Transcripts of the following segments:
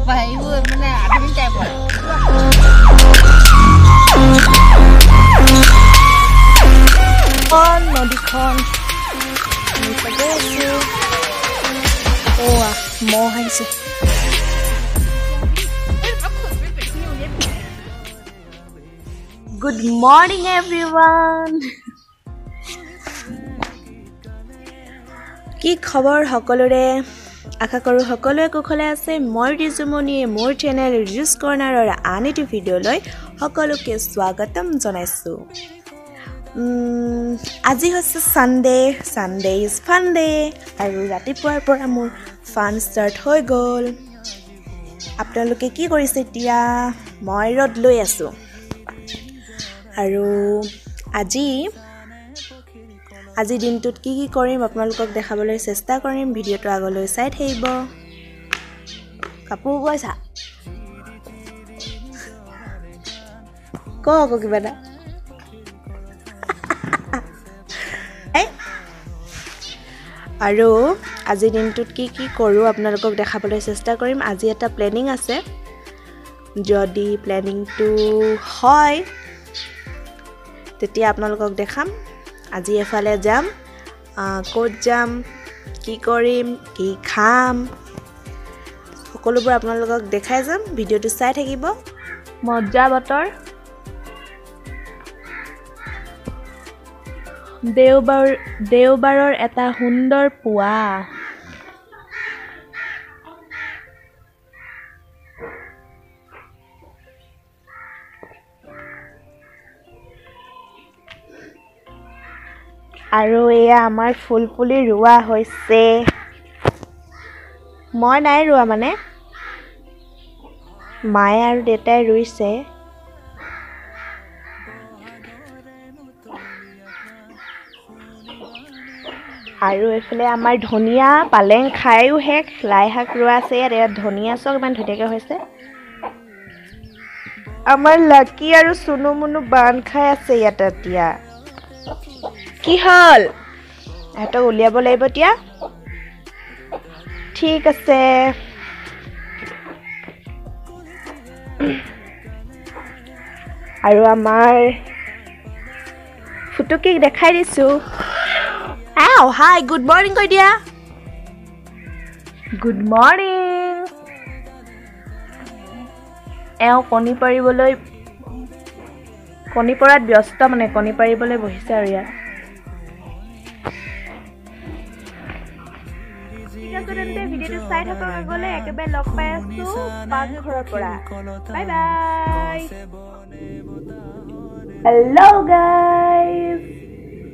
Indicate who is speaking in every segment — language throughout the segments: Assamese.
Speaker 1: এইবোৰ মানে আধুনিক টাইপৰ
Speaker 2: নদীখন মহ আহিছে গুড মৰ্নিং এভৰিৱান কি খবৰ সকলোৰে আশা কৰোঁ সকলোৱে কুশলে আছে মই ৰিজুমনিয়ে মোৰ চেনেল ৰিজুছ কৰ্ণাৰৰ আন এটি ভিডিঅ'লৈ সকলোকে স্বাগতম জনাইছোঁ আজি হৈছে সানডে ইজ ফান ডে আৰু ৰাতিপুৱাৰ পৰা মোৰ ফান ষ্টাৰ্ট হৈ গ'ল আপোনালোকে কি কৰিছে এতিয়া মই ৰ'দ লৈ আছোঁ আৰু আজি দিনটোত কি কৰিম আপোনালোকক দেখাবলৈ চেষ্টা কৰিম ভিডিঅ'টো আগলৈ চাই থাকিব কাপোৰ গৈছা আকৌ কিবা এটা আৰু আজি দিনটোত কি কৰোঁ আপোনালোকক দেখাবলৈ চেষ্টা কৰিম আজি এটা প্লেনিং আছে যদি প্লেনিংটো হয় তেতিয়া আপোনালোকক দেখাম আজি এফালে যাম ক'ত যাম কি কৰিম কি খাম সকলোবোৰ আপোনালোকক দেখাই যাম ভিডিঅ'টো চাই থাকিব মজা বতৰ দেওবাৰৰ এটা সুন্দৰ পুৱা আৰু এয়া আমাৰ ফুলপুলি ৰোৱা হৈছে মই নাই ৰোৱা মানে মায়ে আৰু দেউতাই ৰুইছে আৰু এইফালে আমাৰ ধনিয়া পালেং খাইও শেষ লাই শাক ৰোৱা আছে ইয়াত ধনিয়া চব ইমান ধুনীয়াকৈ হৈছে আমাৰ লাকি আৰু চুনু মুনু বান খাই আছে ইয়াত এতিয়া কি হ'ল এহঁতক উলিয়াব লাগিব এতিয়া ঠিক আছে আৰু আমাৰ ফুটুকিক দেখাই দিছোঁ হাই গুড মৰ্নিং কৈ দিয়া গুড মৰ্নিং কণী পৰাত ব্যস্ত মানে কণী পাৰিবলৈ বহিছে আৰু ইয়াত ঠিক আছে তেন্তে ভিডিঅ'টো চাই থকা গ'লে একেবাৰে লগ পাই আছোঁ পাকঘৰৰ পৰা বাই বাই হেল্ল' গাইজ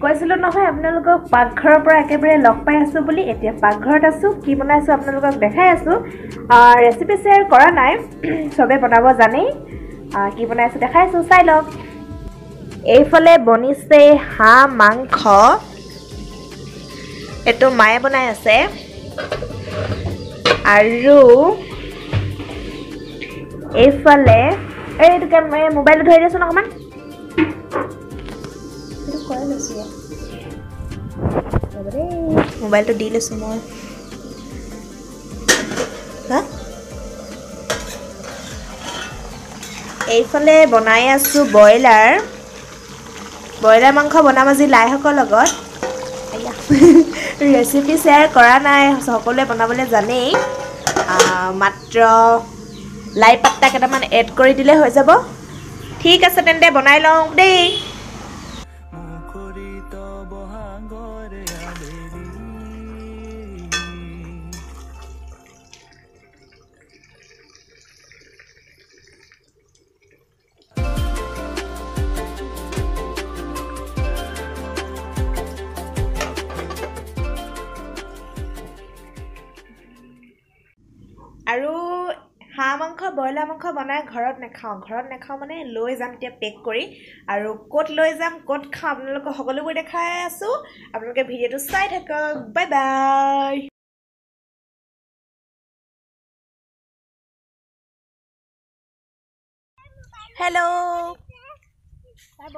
Speaker 2: কৈছিলোঁ নহয় আপোনালোকক পাকঘৰৰ পৰা একেবাৰে লগ পাই আছোঁ বুলি এতিয়া পাকঘৰত আছোঁ কি বনাইছোঁ আপোনালোকক দেখাই আছোঁ ৰেচিপি শ্বেয়াৰ কৰা নাই চবে বনাব জানেই কি বনাইছোঁ দেখাইছোঁ চাই লওক এইফালে বনিছে হাঁহ মাংস এইটো মায়ে বনাই আছে আৰু এইফালে এইটোকে মোবাইলটো ধৰি দিছোঁ অকণমান মোবাইলটো দি লৈছোঁ মই এইফালে বনাই আছোঁ ব্ৰইলাৰ মাংস বনাম আজি লাই শাকৰ লগত ৰেচিপি শ্বেয়াৰ কৰা নাই সকলোৱে বনাবলৈ জানেই মাত্ৰ লাই পাত্তা কেইটামান এড কৰি দিলে হৈ যাব ঠিক আছে তেন্তে বনাই লওঁ দেই আৰু হাঁহ মাংস ব্ৰইলাৰ মাংস বনাই ঘৰত নাখাওঁ মানে লৈ যাম এতিয়া পেক কৰি আৰু ক'ত লৈ যাম ক'ত খাওঁ আপোনালোকক সকলোবোৰ দেখাই আছোঁ আপোনালোকে ভিডিঅ'টো চাই থাকক বাই বাই হেল্ল'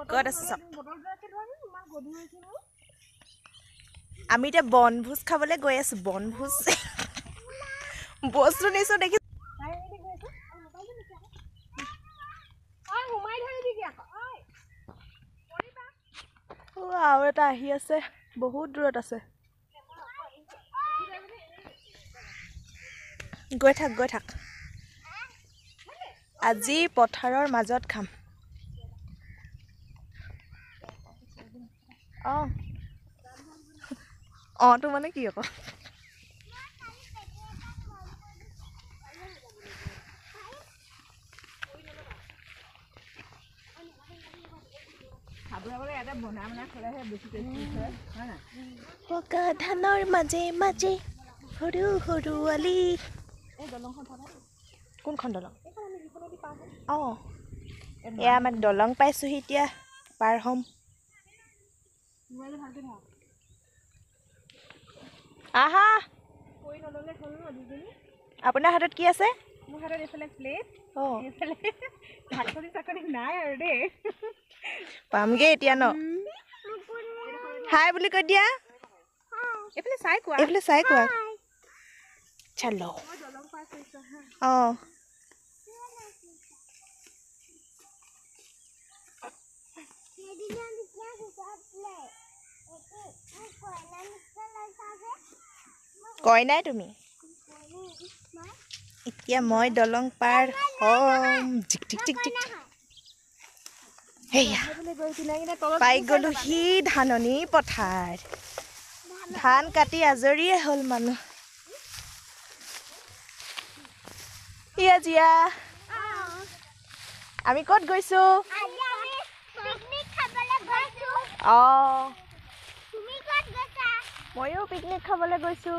Speaker 2: ক'ত আছে চব আমি এতিয়া বনভোজ খাবলৈ গৈ আছোঁ বনভোজ বস্তু নিছোঁ দেখি আৰু এটা আহি আছে বহুত দূৰত আছে গৈ থাক আজি পথাৰৰ মাজত খাম তো মানে কি আকৌ পকা ধানৰ মাজে মাজে সৰু সৰু আলি কোনখন দলং এয়া আমাক দলং পাইছোহি এতিয়া পাৰ হ'ম আহা আপোনাৰ হাতত কি আছে মোৰ হাতত এইফালে প্লেট এইফালে ভাতখনি চাকনি নাই আৰু দেই পামগে এতিয়া ন হাই বুলি কৈ দিয়া এইফালে চাই কোৱা চলো কয় নাই তুমি এতিয়া মই দলং পাৰ হ'ম টিক টিক টিক টিক হেয়া পাই গ'লোহি ধাননি পথাৰ ধান কাটি আজৰিয়ে হ'ল মানুহ ইয়া জিয়া আমি ক'ত গৈছো ময়ো পিকনিক খাবলৈ গৈছো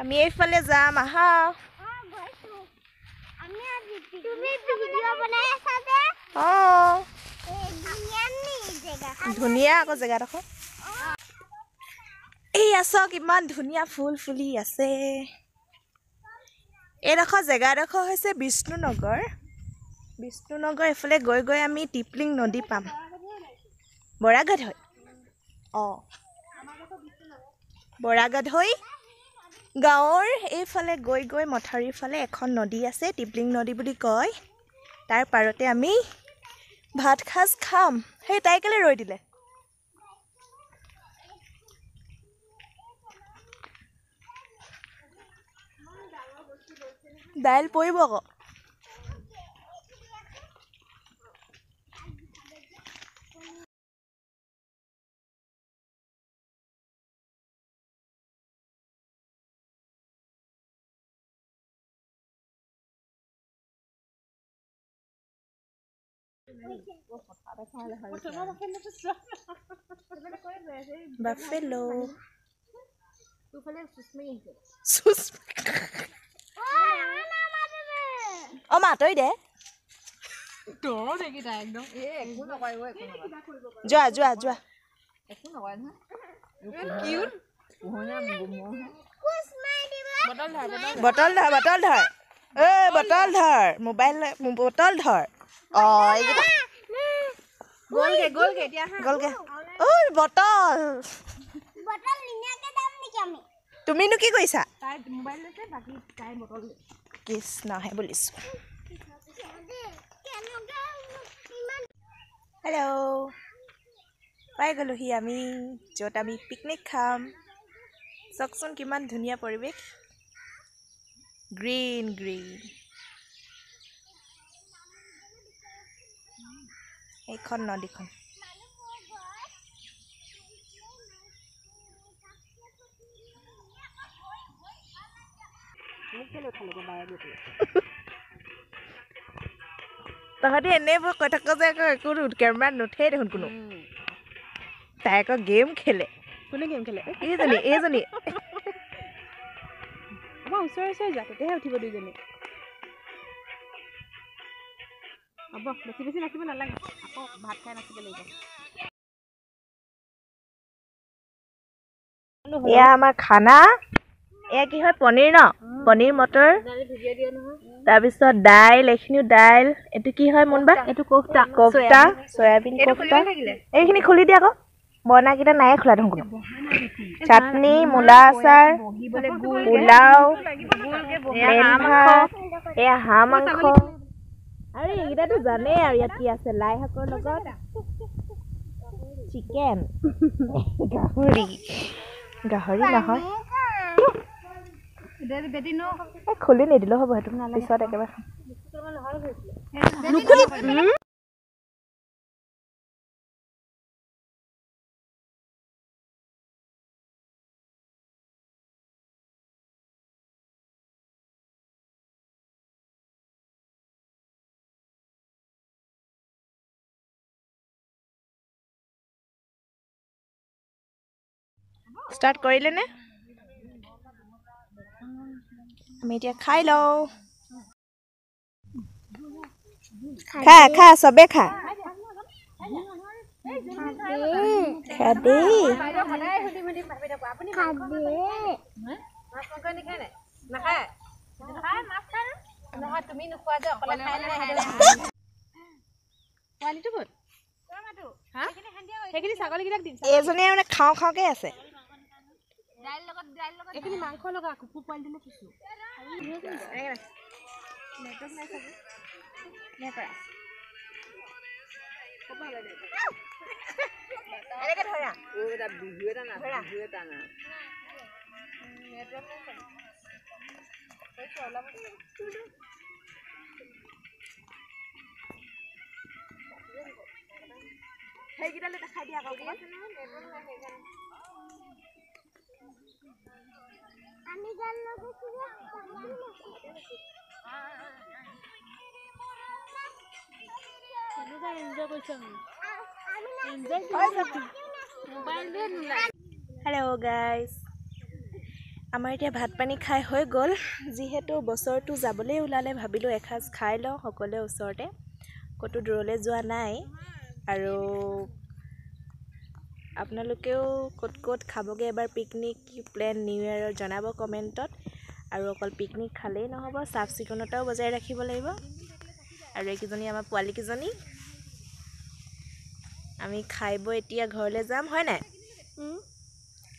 Speaker 2: আমি এইফালে যাম আহা ধুনীয়া আকৌ জেগাডোখৰ এই আছ কিমান ধুনীয়া ফুল ফুলি আছে এইডোখৰ জেগাডোখৰ হৈছে বিষ্ণুনগৰ এইফালে গৈ গৈ আমি টিপলিং নদী পাম বৰাগাদ হয় বৰাগাদ হৈ গাঁৱৰ এইফালে গৈ গৈ মথাউৰিৰ ফালে এখন নদী আছে টিপলিং নদী বুলি কয় তাৰ পাৰতে আমি ভাত খাজ খাম সেই তাই কেলে ৰৈ দিলে দাইল পৰিব আকৌ Buffalo. মাতই দে যোৱা বটল ধৰ মোবাইল বটল ধৰ গলগে বটল তুমিনো কি কৈছা কৃষ্ণহে বুলিছো হেল্ল' পাই গ'লোহি আমি য'ত আমি পিকনিক খাম চাওকচোন কিমান ধুনীয়া পৰিৱেশ গ্ৰীণ এইখন নদীখন তহঁতি এনেবোৰ কৈ থাক যে একো কেমেৰাত নুঠেই দেখোন কোনো তাই আকৌ গেম খেলে কোনে গেম খেলে এইজনী আমাৰ ওচৰে যা তেতিয়াহে উঠিব দুইজনী হ'ব বেছি নাচিব নালাগে আকৌ ভাত খাই নাচিব লাগিব এয়া আমাৰ খানা এয়া কি হয় পনীৰ ন পনীৰ মটৰ তাৰপিছত দাইল এইখিনিও দাইল এইটো কি হয় মুনবা এইটো কোফতা চয়াবিন কোফতা এইখিনি খুলি দিয়া আকৌ বনাকেইটা নাই খোলা দেখোন কোনো চাটনি মূলা আচাৰ পোলাও এয়া হাঁহ মাংস আৰু এইকেইটাতো জানেই আৰু ইয়াত কি আছে লাই শাকৰ লগত চিকেন গাহৰি গাহৰি নহয় খুলি নিদিলেও হ'ব সেইটো পিছত একেবাৰে ষ্টাৰ্ট কৰিলে নে আমি এতিয়া খাই লওঁ খা খা চবে খা খা দেই এইজনে মানে খাওঁ খাওঁকে আছে মাংস লগা কুকুৰ পোৱালি দিলে কিছু সেইকেইটালে দেখাই দিয়া আকৌ আমি গান লগাইছিলো হেল্ল' গাইজ আমাৰ এতিয়া ভাত পানী খাই হৈ গ'ল যিহেতু বছৰটো যাবলৈ ওলালে ভাবিলোঁ এসাঁজ খাই লওঁ সকলোৱে ওচৰতে ক'তো দূৰলৈ যোৱা নাই আৰু আপোনালোকেও ক'ত ক'ত খাবগৈ এবাৰ পিকনিক প্লেন নিউ ইয়েৰৰ জনাব কমেণ্টত আৰু অকল পিকনিক খালেই নহ'ব চাফ চিকুণতাও বজাই ৰাখিব লাগিব আৰু এইকেইজনী আমাৰ পোৱালীকেইজনী আমি খাই বৈ এতিয়া ঘৰলৈ যাম হয় নাই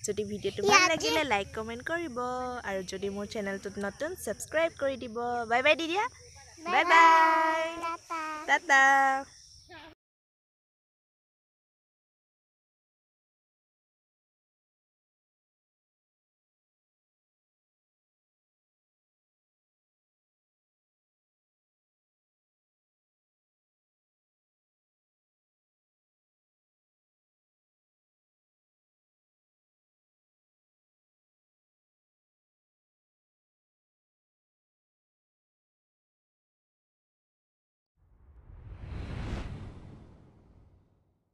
Speaker 2: যদি ভিডিঅ'টো ভাল লাগিলে লাইক কমেণ্ট কৰিব আৰু যদি মোৰ চেনেলটোত নতুন ছাবস্ক্ৰাইব কৰি দিব বাই বাই দি দিয়া বাই বাই টাটা